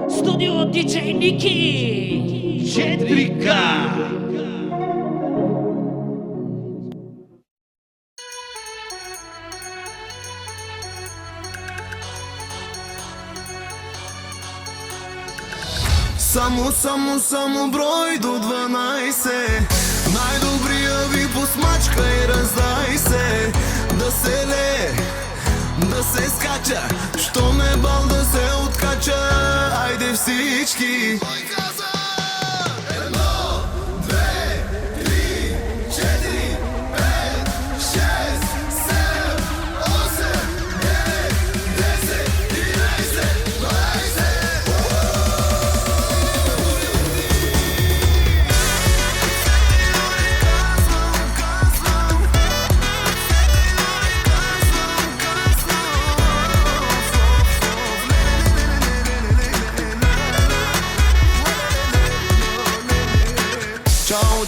Studio DJ Nicky Centrica. Само брой до 12. Най-добрия ви посмачка и раздай се. Да се лее, да се скача, що ме бал да се откача. Айде всички.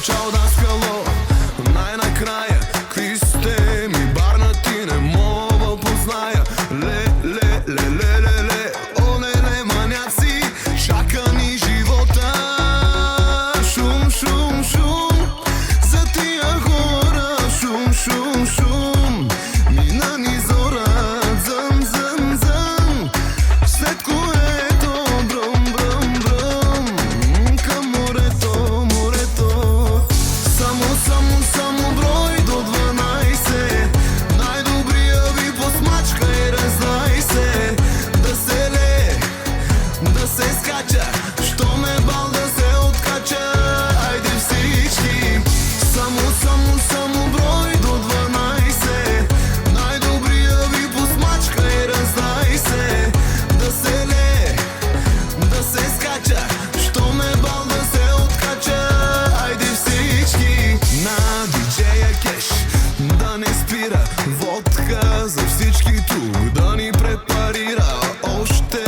Чао, да скало, най-накрая, какви сте ми барнати, не мога позная. Ле, оле, маняци, чака ни живота. Шум, за тия хора, шум, мина ни зора, зъм, след което бръм, към морето. Само брой до 12. Най-добрия ви посмачка и раздай се. Да се лее, да се скача, що ме бал да се откача. Айде всички. Само брой до 12. Най-добрия ви посмачка и раздай се. Да се лее, да се скача, що ме бал да се откача. Айде всички. На диджея кеш да не спира, водка за всички тук да ни препарира. Още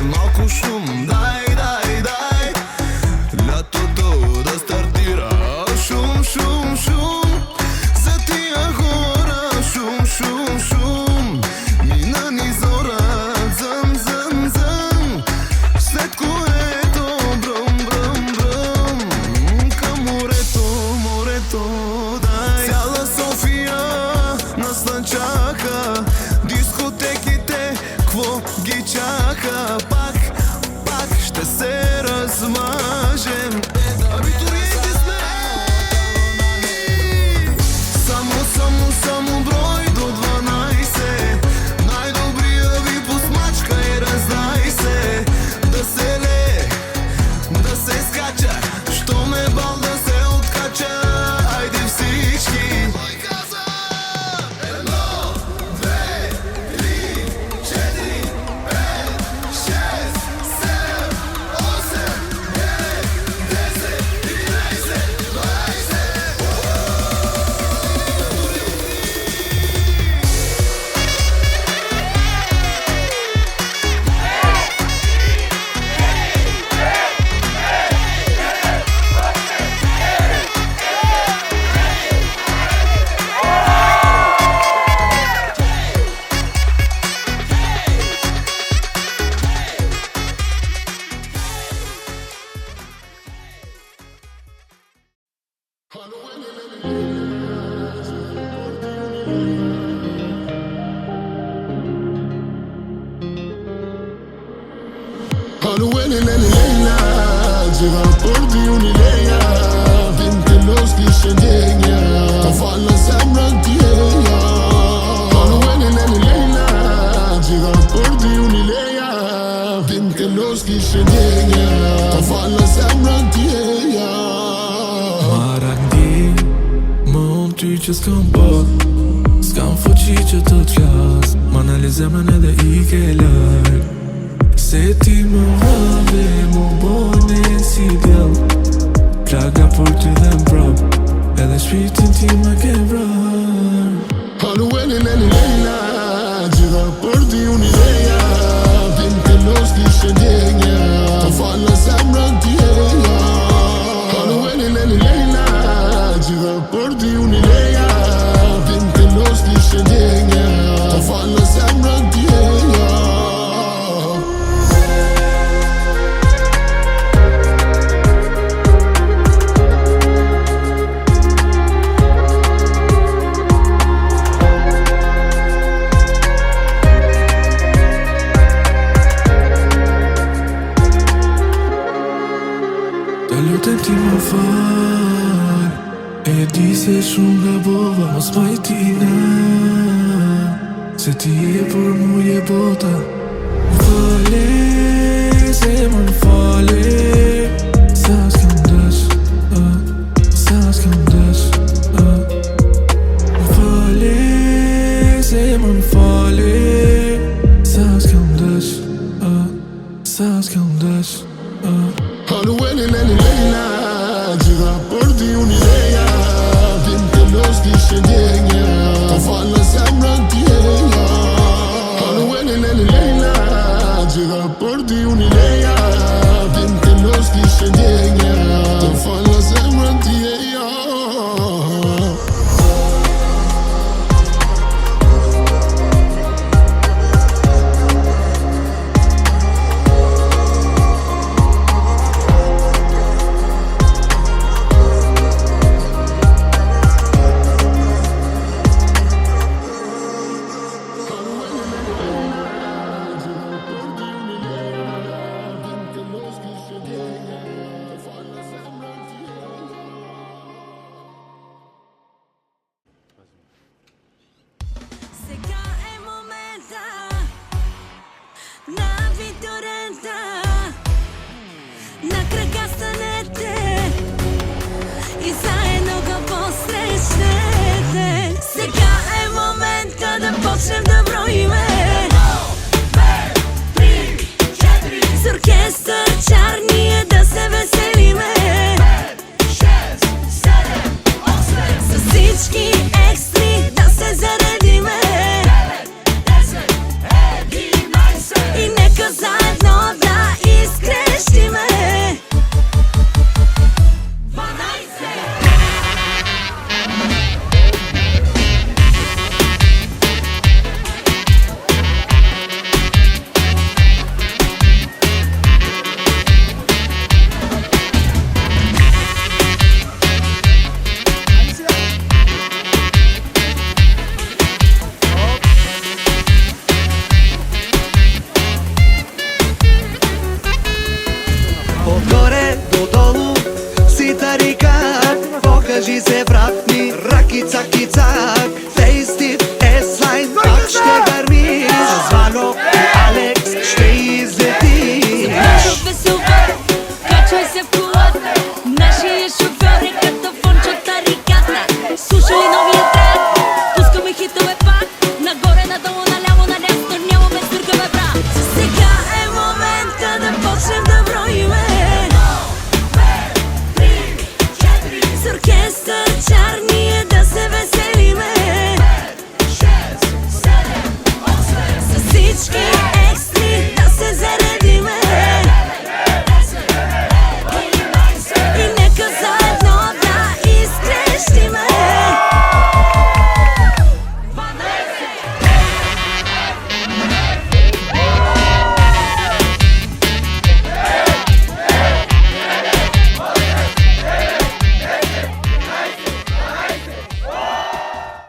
малко шум, дай, лятото да стартира. Шум, за тия хора, шум, мина ни зора, зъм, след което бръм, към морето. Цяла София нас начака, дискотеките кво ги чака. Пак ще се размажем. Абитуриенти сме. Само брой до 12. Най-добрия ви посмачка и раздай се. Да се лее, да се скача, що ме бал да се откача. Айде всички. Llega por ti una idea, vente los que se llega, te falla sembra tierra. Llega por ti una idea, vente los que se llega, te falla sembra tierra. Marandi, mon ty që s'kam bot, s'kam fuqi që të t'flas, ma në le zemrën edhe I ke larg. Se ti më vave, më bone si djell, plaga për ty dhe mbrap, edhe shpirtin ti më ke vrar. Lejla, llega por ti una idea, vente los que se llega, te falla sembra tierra. Lejla, llega por ti una idea, vente los que se llega, te falla sembra tierra. fal E di se shumë gabova Mos majtina Se ti je për mu je bota M'fale, zemër m'fale Sa s'kem dash, sa s'kem dash M'fale, zemër m'fale Sa s'kem dash, sa s'kem dash Halu Eli Leli Leila Gjitha për ti unë ideja Tim të los kishe djenja Ta falë zemrën tjeja Halu Eli Leli Leila Gjitha për ti unë ideja Tim të los kishe djenja Ta falë zemrën tjeja Se ka e momenta Na vitorenta Na kragastën e te I sa e nuk o po streshnete Se ka e momenta Dhe počnem da brojime 1, 2, 3, 4 S orkestër qarnije